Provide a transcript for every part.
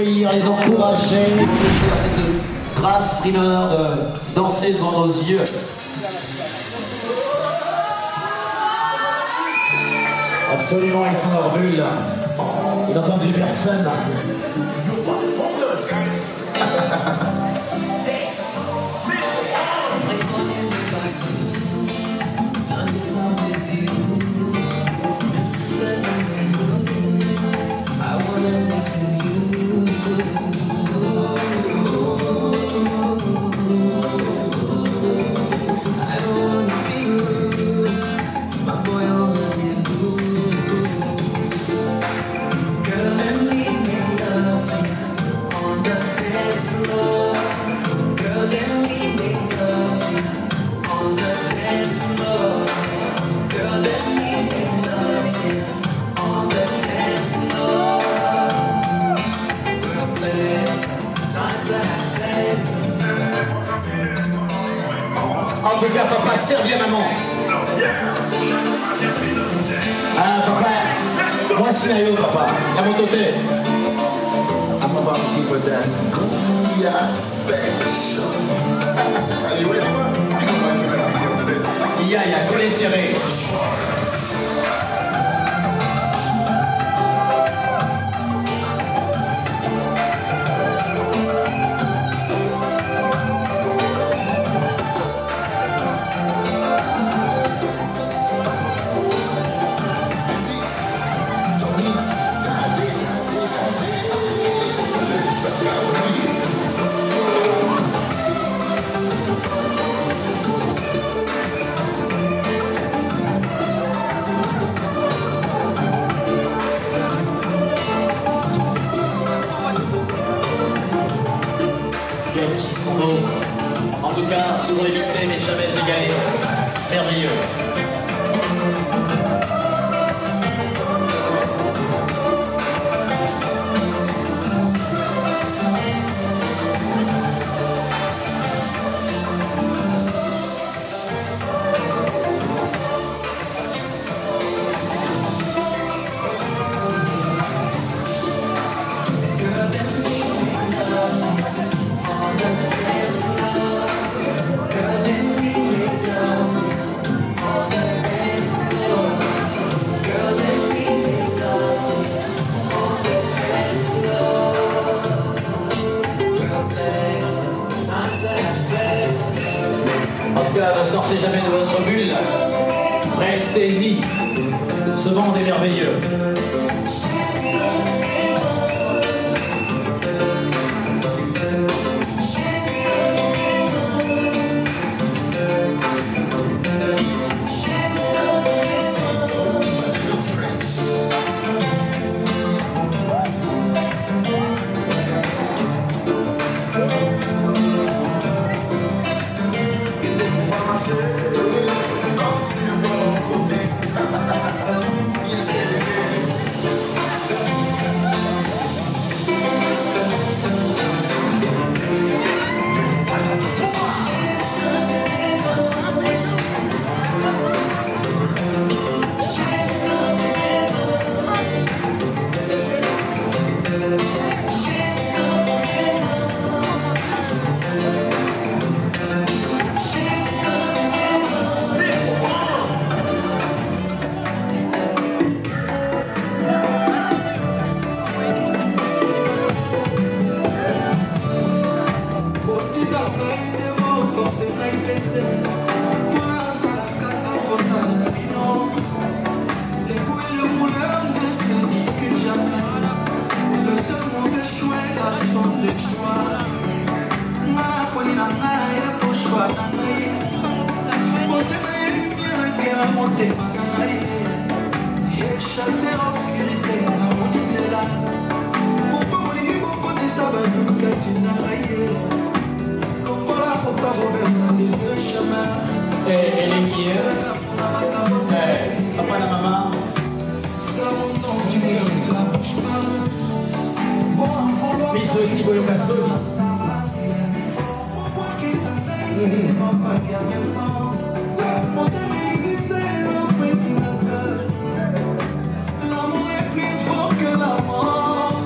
Les encourager, faire cette grâce primeur de danser devant nos yeux. Absolument, ils sont hors bulle. Ils n'entendent plus personne. En tout cas, papa, serre bien maman. Ah, papa, moi, scénario, papa. À mon côté. I'm about to keep it that Columbia special. Are you ready, man? Ya, collé serré. Qui sont beaux. En tout cas, toujours imité mais jamais égalé. Merveilleux. En tout cas, ne sortez jamais de votre bulle. Restez-y. Ce monde est merveilleux. Et les qui papa la maman. Miso Tiboyo Kasoni. L'amour est plus fort que la mort.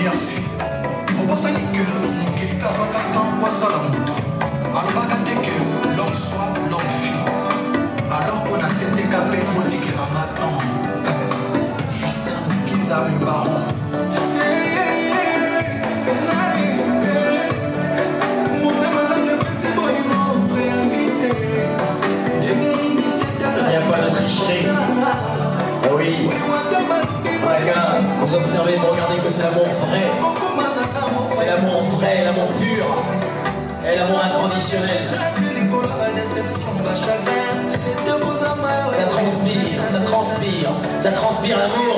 première fille. Obosani que Mokeli Kazaka tant ça la moto. Alobaka te que l'homme soit l'homme fille. Alors qu'on a cette écapé, Motique et Ramadan. Kiza le baron. Il n'y a pas de tricherie. Ah oui. Regarde, vous observez, vous regardez que c'est l'amour vrai. C'est l'amour vrai, l'amour pur. Et l'amour inconditionnel. Ça transpire, ça transpire, ça transpire l'amour.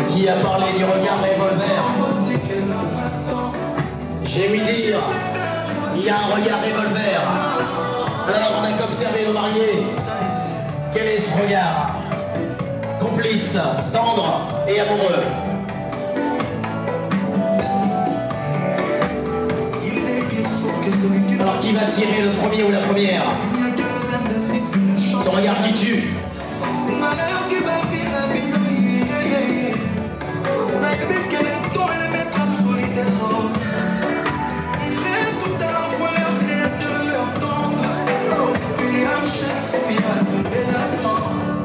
Qui a parlé du regard revolver? J'ai ouï dire, il y a un regard revolver. Alors on n'a qu'observé nos mariés. Quel est ce regard? Complice, tendre et amoureux. Alors qui va tirer le premier ou la première? Son regard qui tue.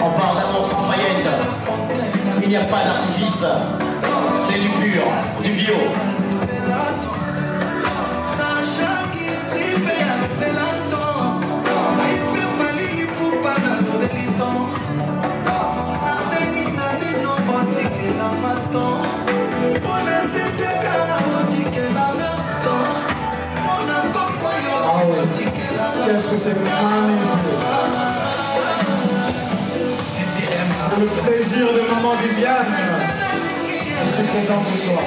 On parle d'amour sans paillettes. Il n'y a pas d'artifice. C'est du pur, du bio. Qu'est-ce que c'est le plaisir de maman Viviane qui se présente ce soir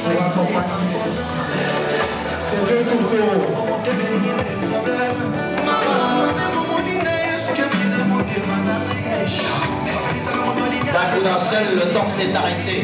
pour accompagner ces deux tourtereaux. D'un coup d'un seul, le temps s'est arrêté.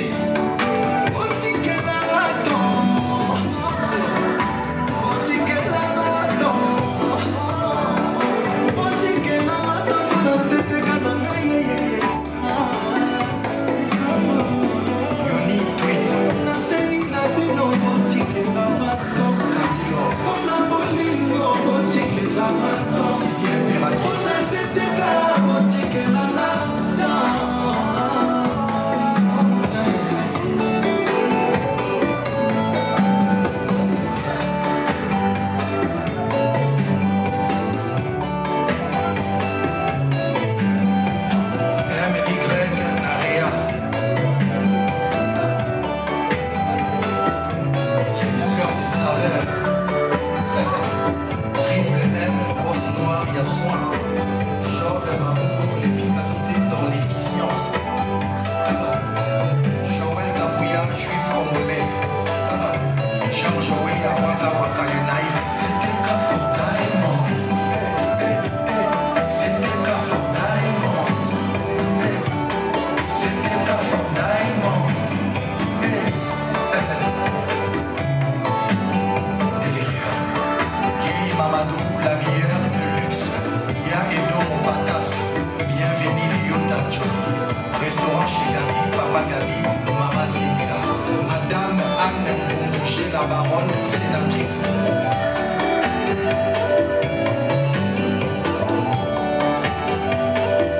La baronne sénatrice.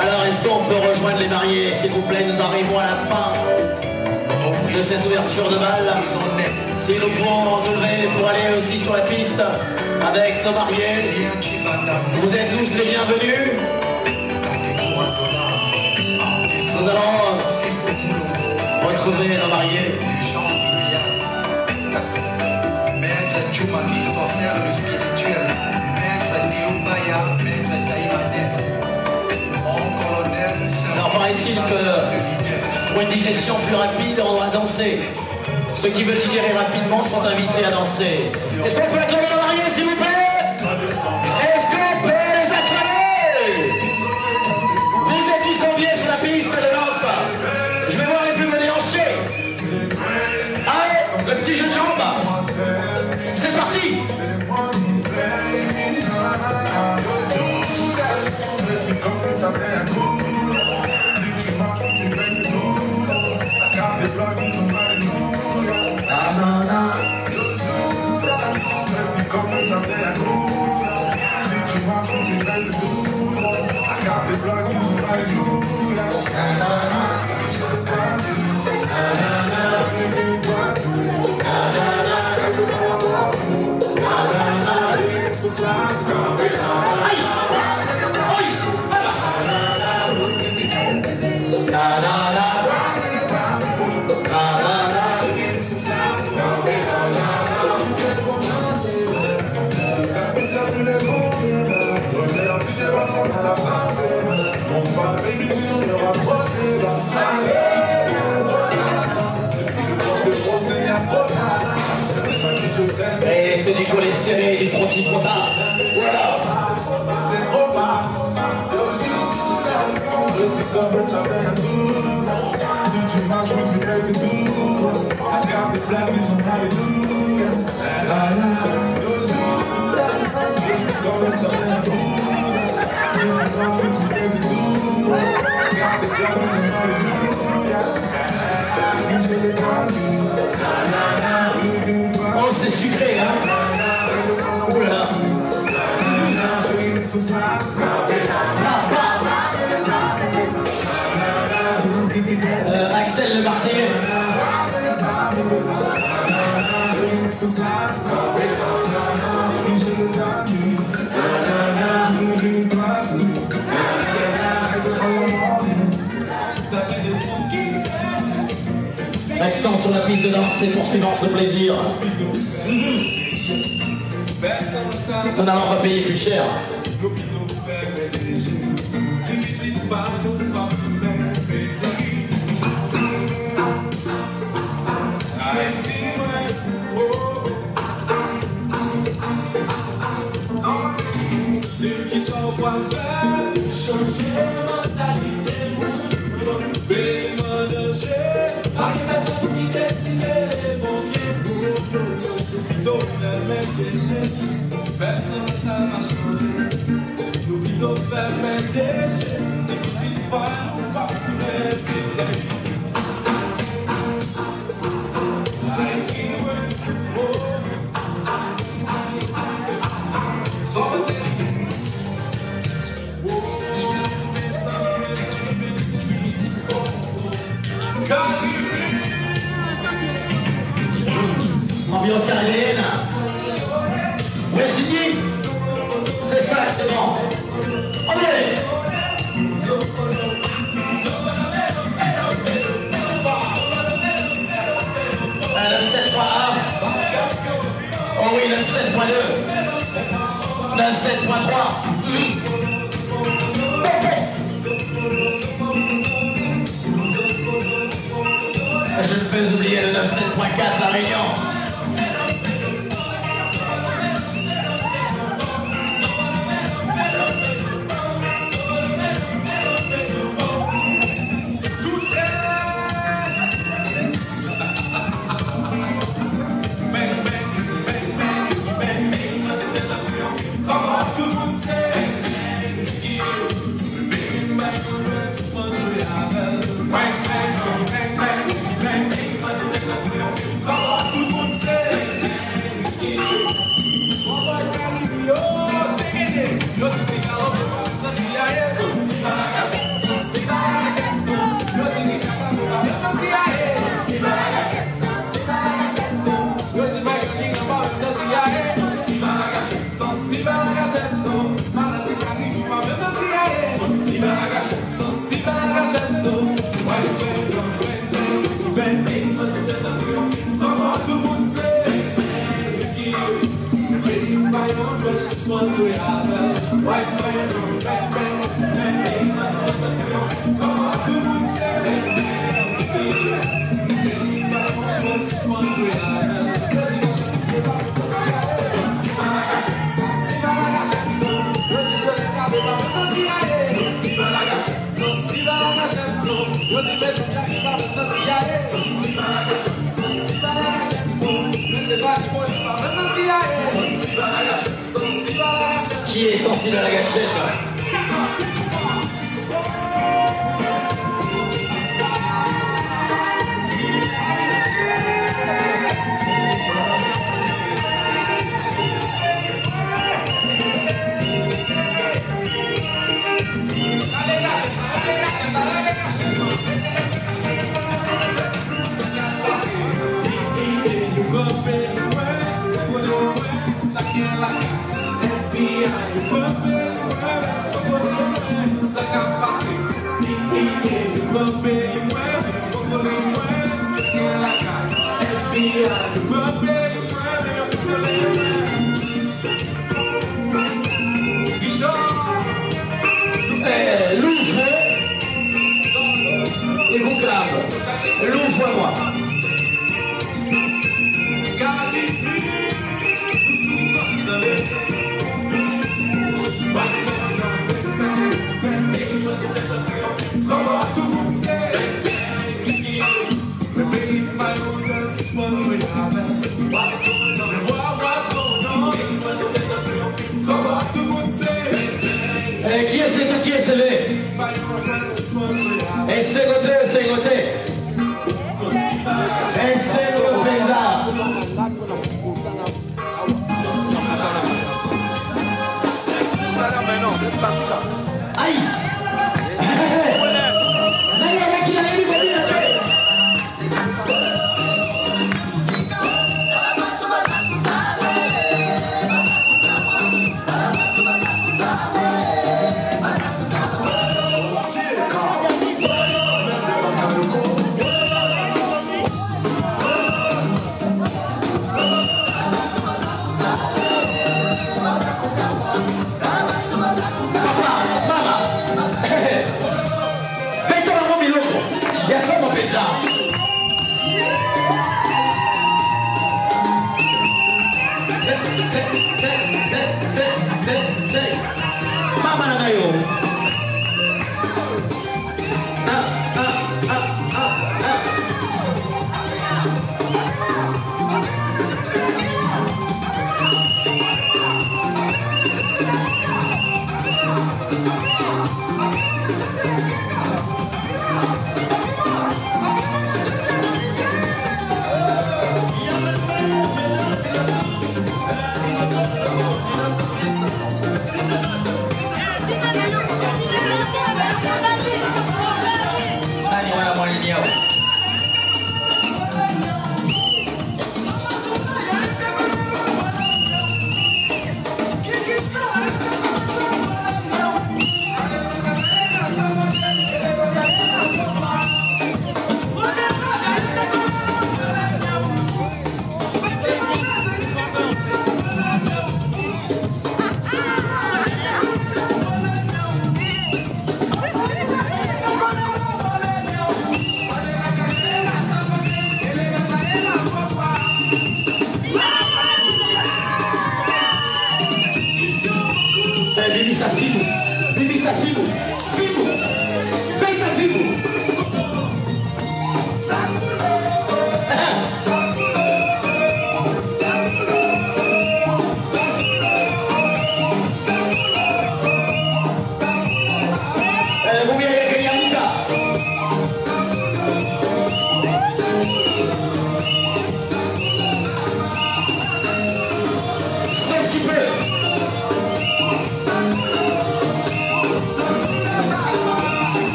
Alors, est-ce qu'on peut rejoindre les mariés, s'il vous plaît? Nous arrivons à la fin de cette ouverture de bal. Si nous pouvons nous lever pour aller aussi sur la piste avec nos mariés. Vous êtes tous les bienvenus. Nous allons retrouver nos mariés. Chuma Christopher, le spirituel, maître Théobaya, maître Taïmanet, mon colonel, alors paraît-il que le leader. Pour une digestion plus rapide, on doit danser. Ceux qui veulent digérer rapidement sont invités à danser. Est-ce qu'on peut acclamer la mariée, s'il vous plaît? Est-ce qu'on peut les acclamer? Vous êtes tous conviés sur la piste de danse. Je vais voir les plus déhanchés. Allez, le petit jeu de jambes. C'est parti. Et c'est du collet serré et du frottis-frotta. Voilà. Oh, c'est sucré, hein? Oh là là. Axel le Marseillais. Restons sur la piste de danse et poursuivons ce plaisir. Nous n'allons pas payer plus cher. Personne ça va changer. Nous plutôt faire des petites fois, on va tous les plaisirs. Ambiance caribéenne. Ouais, Sydney. C'est ça, c'est bon. Allez. Un 9-7.1. Oh oui, 9-7.2. 9-7.3. Je ne peux oublier le 9-7.4, la Réunion. Qui est sensible à la gâchette? Et vous clame, l'ouvre-moi. Qui est levé? Et c'est côté.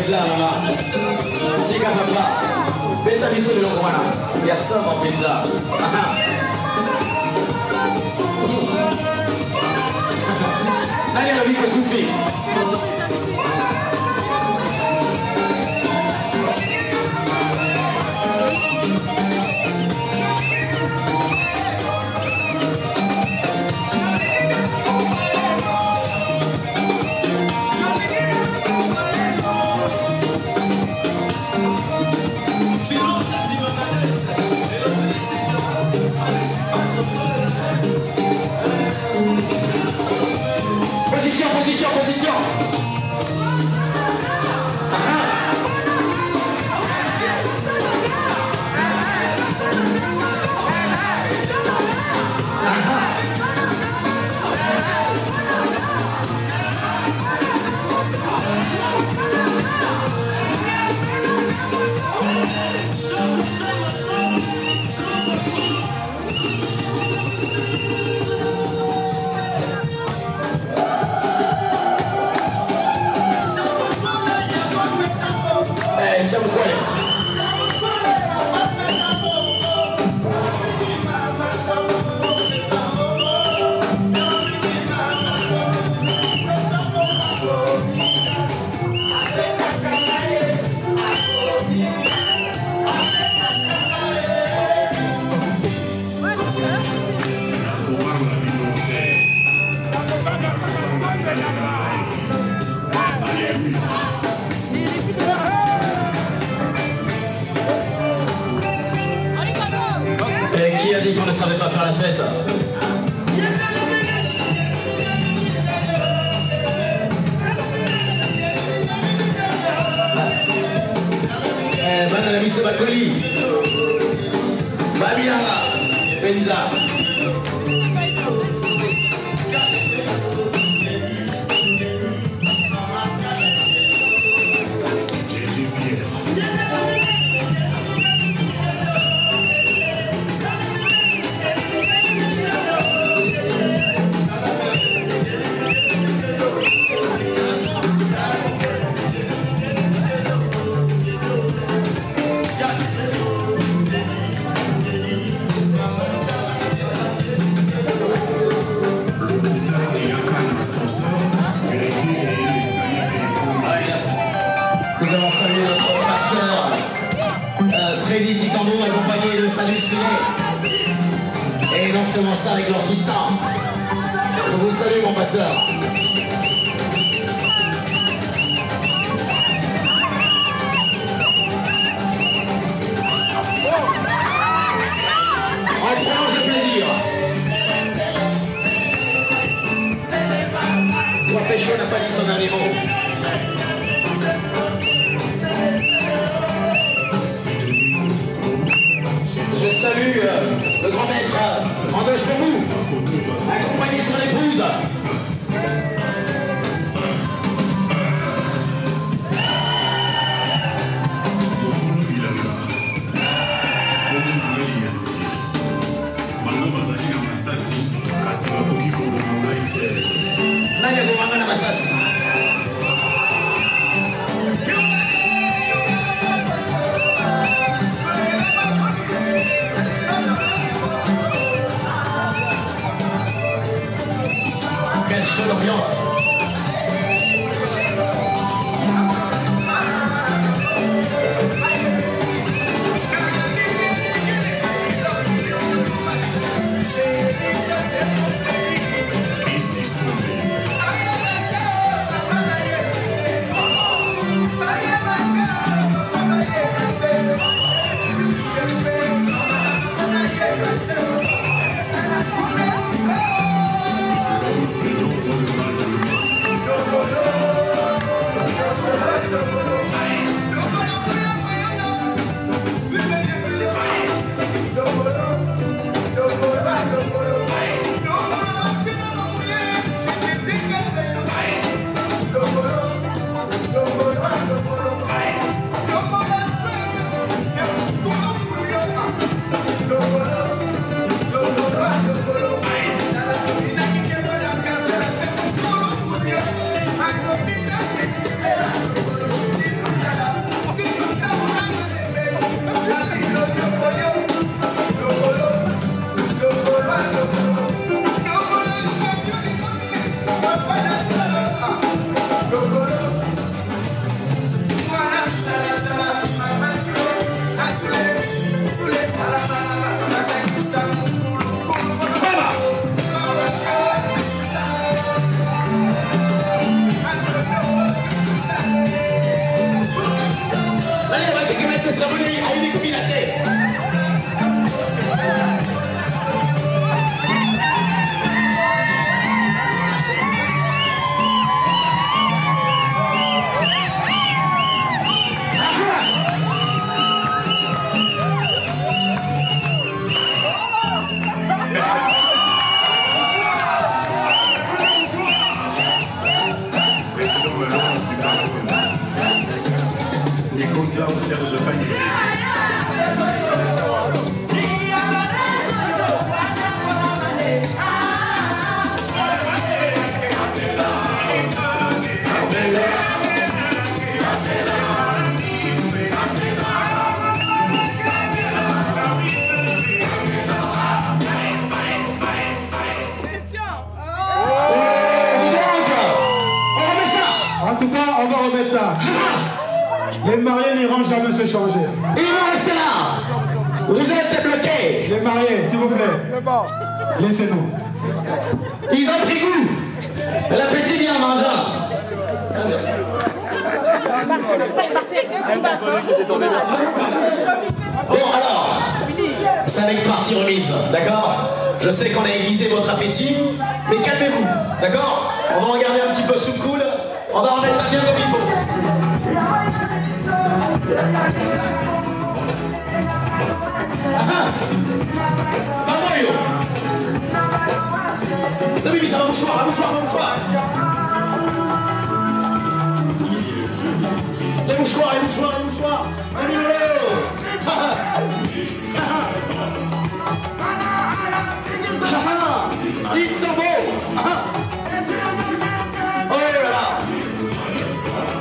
Penza mama. Tika papa. Beta biso biloko wana. Ya sama penza. Nani anavika kufi? Position. Qui a dit qu'on ne savait pas faire la fête? Bana biso bakoli. Babila Penza. Nous allons saluer notre pasteur Freddy Tikambo, accompagné de Salut Ciné. Et non seulement ça avec l'orchestre. Je vous salue mon pasteur. On prolonge le plaisir. Moi Pécho n'a pas dit son dernier mot. Je salue le grand maître Andoche Pomou, accompagné de son épouse. Nani akomanga na masasi? Quelle chaude ambiance! Le mal de se changer. Ils vont rester là. Vous êtes bloqués. Les mariés, s'il vous plaît. Laissez-nous. Ils ont pris goût. L'appétit vient en mangeant. Bon alors, ça n'est que partie remise, d'accord? Je sais qu'on a aiguisé votre appétit, mais calmez-vous, d'accord? On va regarder un petit peu sous le coude, on va remettre ça bien comme il faut. Mamoyo. T'as vu, ça va mouchoir, mouchoir. Les mouchoirs. Un numéro. Il s'en va. Oh là là.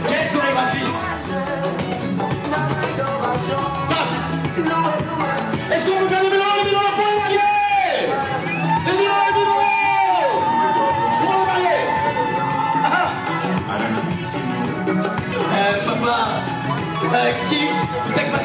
Quelle chorégraphie. Est-ce qu'on peut faire des mélanges pour les mariés? Les mélanges. Pour les mariés. Papa, qui take my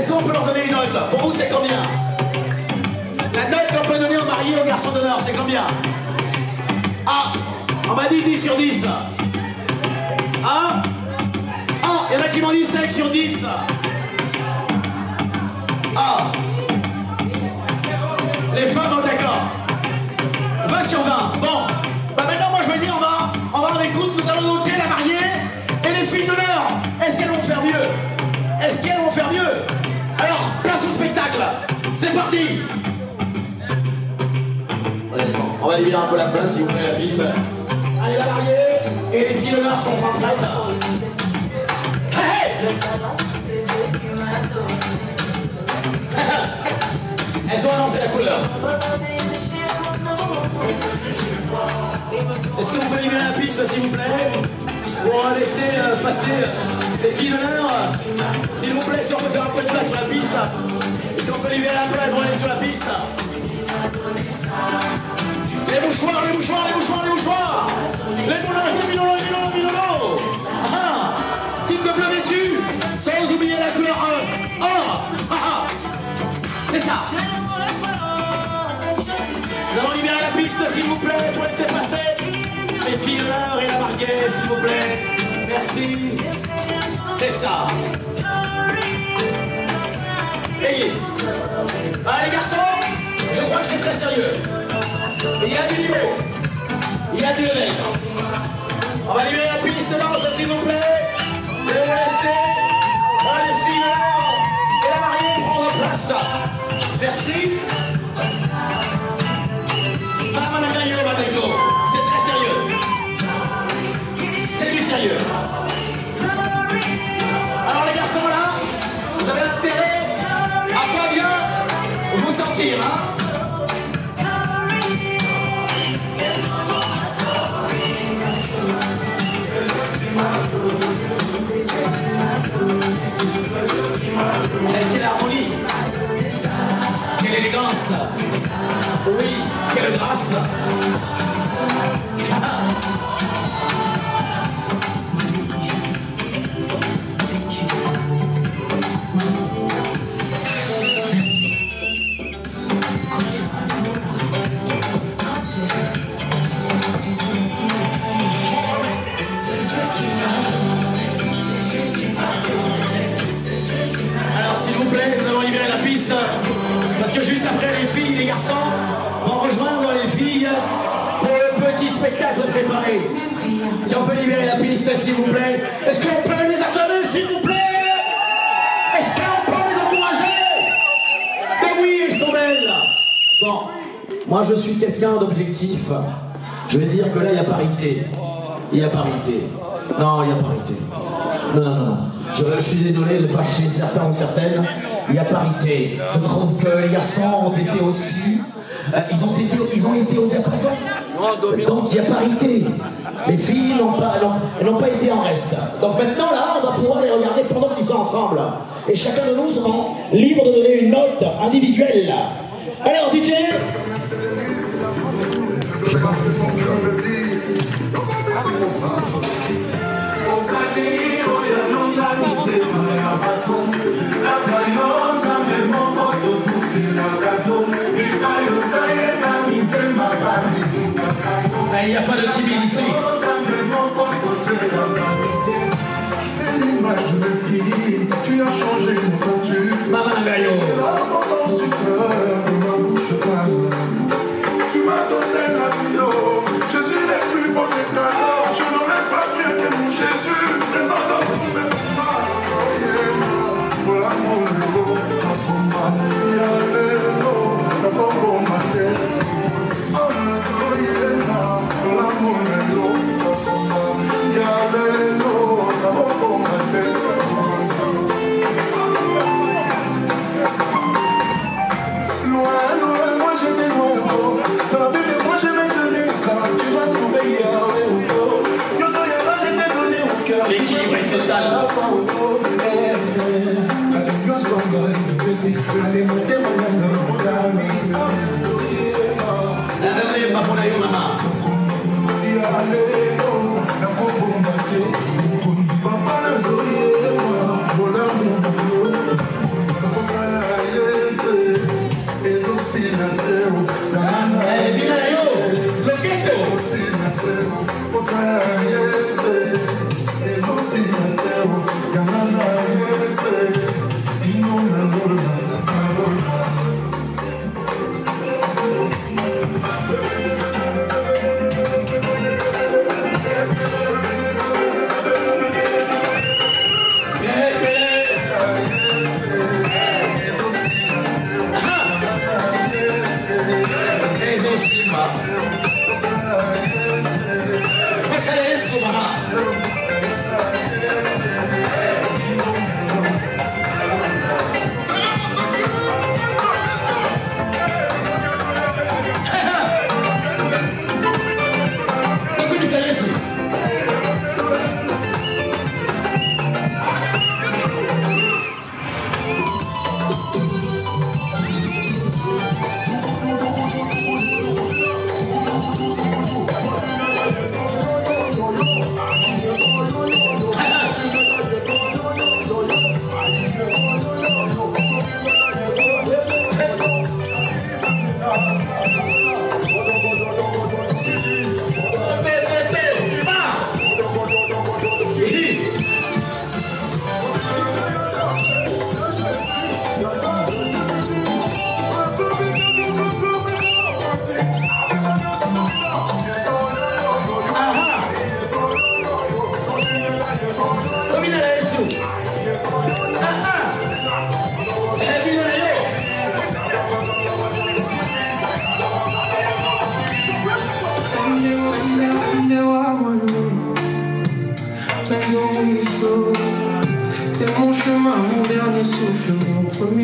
Est-ce qu'on peut leur donner une note? Pour vous, c'est combien? La note qu'on peut donner aux mariés et aux garçons d'honneur, c'est combien? Ah, on m'a dit 10 sur 10. Hein? Ah, il y en a qui m'ont dit 5 sur 10. Ah. Les femmes, oh, d'accord. 20 sur 20. Bon. Bah maintenant, moi, je vais dire, on va en écoute. Nous allons noter la mariée et les filles d'honneur. Est-ce qu'elles vont faire mieux? Est-ce qu'elles vont faire mieux? Alors, place au spectacle. C'est parti. On va libérer un peu la place, si vous voulez, la piste. Allez, la mariée et les filles d'honneur sont enfin prêtes. Hey! Elles ont annoncé la couleur. Est-ce que vous pouvez libérer la piste, s'il vous plaît? Pour laisser passer les filles d'honneur. S'il vous plaît, si on peut faire un peu de place sur la piste. Est-ce qu'on peut libérer un peu? Elles vont aller sur la piste. Les mouchoirs, les mouchoirs, les mouchoirs, les mouchoirs. Les moulins, les minolos, les minolos, les minolos. Ah, toutes de bleu vêtu, sans oublier la couleur or. Ah, c'est ça. Nous allons libérer la piste, s'il vous plaît, pour laisser passer les filles d'honneur et la mariée, s'il vous plaît. Merci. C'est ça. Et les garçons, je crois que c'est très sérieux. Il y a du niveau. Il y a du level. On va libérer la piste, danse, s'il vous plaît. Et on va laisser les filles d'honneur et la mariée prendre place. Merci. C'est très sérieux. C'est du sérieux. Alors les garçons là, vous avez intérêt à pas bien vous sentir, hein? Quelle harmonie, quelle élégance, oui, quelle grâce. Alors s'il vous plaît, nous allons libérer la piste parce que juste après les filles et les garçons vont rejoindre les filles pour le petit spectacle préparé. Si on peut libérer la piste, s'il vous plaît. Est-ce qu'on peut les acclamer, s'il vous plaît? Est-ce qu'on peut les encourager? Ben oui, elles sont belles. Bon, moi je suis quelqu'un d'objectif. Je vais dire que là, il y a parité. Il y a parité. Non, il y a parité. Non, non, non. Je suis désolé de fâcher certains ou certaines. Il y a parité. Je trouve que les garçons ont été aussi... ils ont été au diapason. Donc il y a parité. Les filles n'ont pas été en reste. Donc maintenant là, on va pouvoir les regarder pendant qu'ils sont ensemble. Et chacun de nous sera libre de donner une note individuelle. Alors DJ, je pense que son cœur me dit. il n'y a pas de timide ici. Tu as changé mon statut. Maman Gaillot. Tu m'as donné la vie, je suis le plus beau des cadeaux. Je n'aurais pas mieux que mon Jésus. Présent dans tous mes femmes. Voilà mon héros. Il y a l'héros. La bombe ma tête. Oh, voilà mon héros. Il y a l'héros. La bombe ma tête. L'équilibre est total. La deuxième va pour la maman.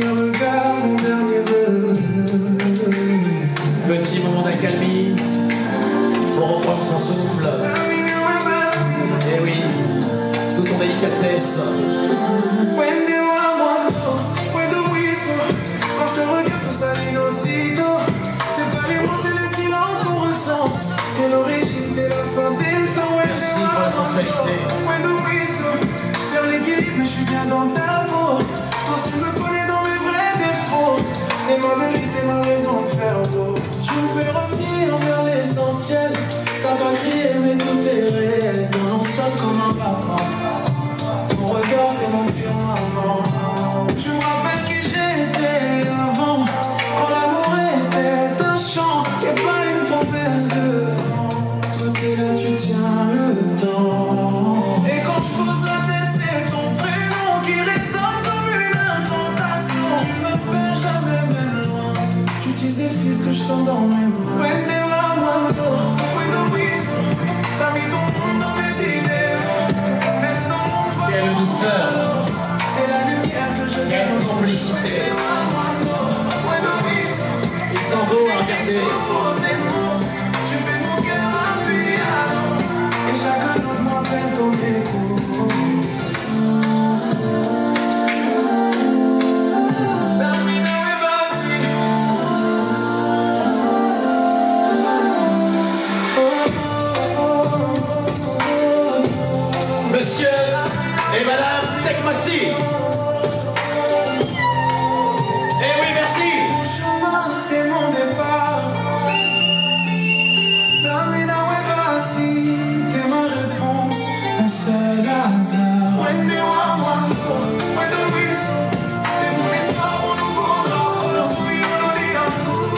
dernier regard, mon dernier vœu. Petit moment d'accalmie pour reprendre son souffle. Eh oui, toute ton délicatesse. Quand je te regarde, tout s'aligne aussitôt. C'est pas les mots, c'est le silence qu'on ressent. Et l'origine, t'es la fin, t'es le temps. Merci pour la sensualité. Vers l'équilibre, mais je suis bien dans ta peau. Quand tu me connais dans mes vrais défauts. Et ma vérité, ma raison de faire beau. Tu me fais revenir vers l'essentiel. T'as pas crié, mais tout est réel. Dans l'ensemble comme un papa. Ton regard, c'est mon firmament. Tu me rappelles qui j'étais avant. Quand l'amour était un chant et pas une promesse de vent. Toi, t'es là, tu tiens le temps. Et quand je pose la tête, c'est ton prénom qui résonne comme une incantation. Tu me perds jamais, même loin. Tu utilises des fils que je sens dans mes mains. When they were one door, when the whistle. T'as mis ton monde dans mes idées. Même dans mon choix. Quelle douceur. Et la lumière que je Quelle complicité. Il s'en vaut à regarder. Tu fais mon cœur un piano. Et chaque note m'appelle ton écho. Monsieur et Madame Tekmassi. Eh oui, merci. Ton chemin, t'es mon départ. Damina Webassi, t'es ma réponse, mon seul hasard. When you are one more, when the whistle, t'es mon histoire, mon nouveau drapeau, oui, on le dit un coup.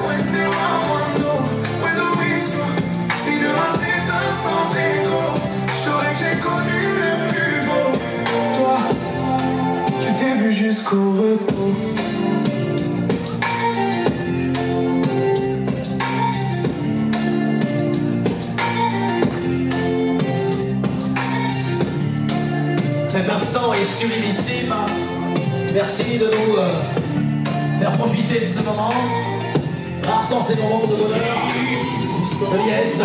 When you are one more, when the whistle, si demain c'est un sans écho, je saurais que j'ai connu le plus beau. Toi, du début jusqu'au repos. Cet instant est sublimissime. Merci de nous faire profiter de ce moment. Rares sont ces moments de bonheur, de liesse.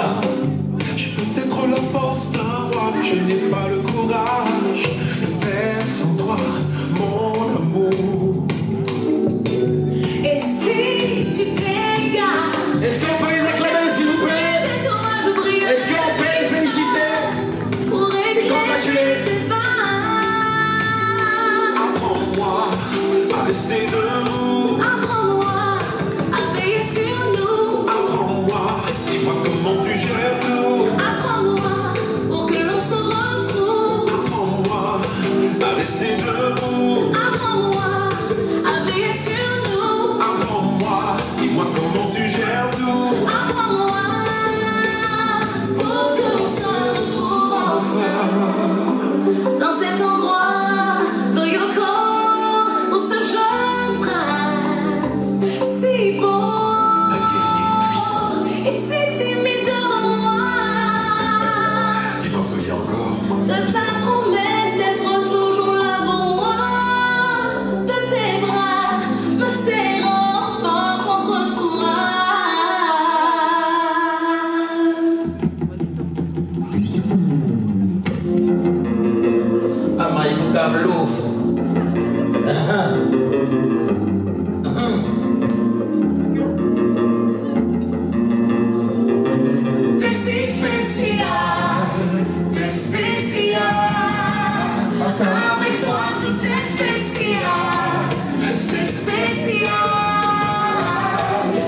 J'ai peut-être la force d'un roi, mais je n'ai pas le courage de faire sans toi, mon amour. Et si tu t'égares, Est-ce qu'on peut les acclamer, s'il vous plaît? c'est toi de briller Est-ce qu'on peut les féliciter? pour éclairer tes pas. Apprends-moi à rester debout. Apprends-moi à veiller sur nous. Apprends-moi, dis-moi comment tu gères tout. Apprends-moi pour que l'on se retrouve. Apprends-moi à rester debout. Apprends-moi à veiller sur nous. Apprends-moi, dis-moi comment tu gères tout. Apprends-moi pour que l'on se retrouve enfin dans cet endroit, dans your corps, où ce jeune prince si beau Un guerrier puissant, et si timide devant moi, tu t'en souviens encore? de ta promesse d'être toujours là pour moi, de tes bras me serrant fort contre toi. Amaïkoukam Louf. T'es si spécial, t'es spécial. Avec toi tout est spécial, c'est spécial.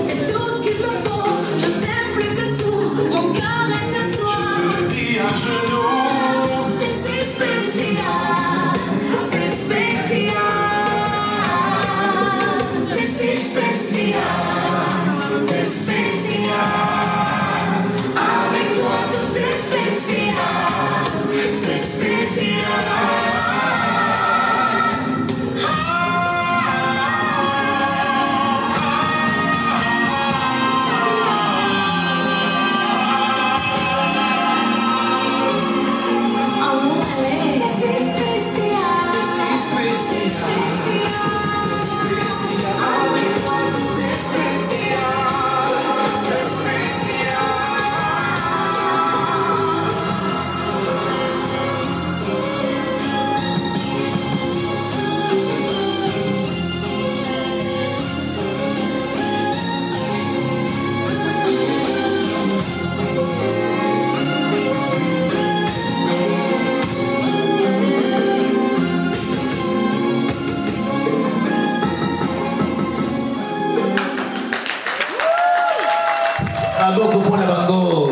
T'es tout ce qu'il me faut, je t'aime plus que tout, mon cœur est à toi. Je te le dis à genoux. T'es si spécial, t'es spécial. Maboko pour la bango.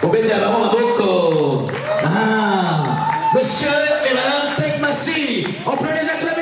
Au bête à baron Maboko. Ah. Monsieur et madame Tekmassi, on peut les acclamer.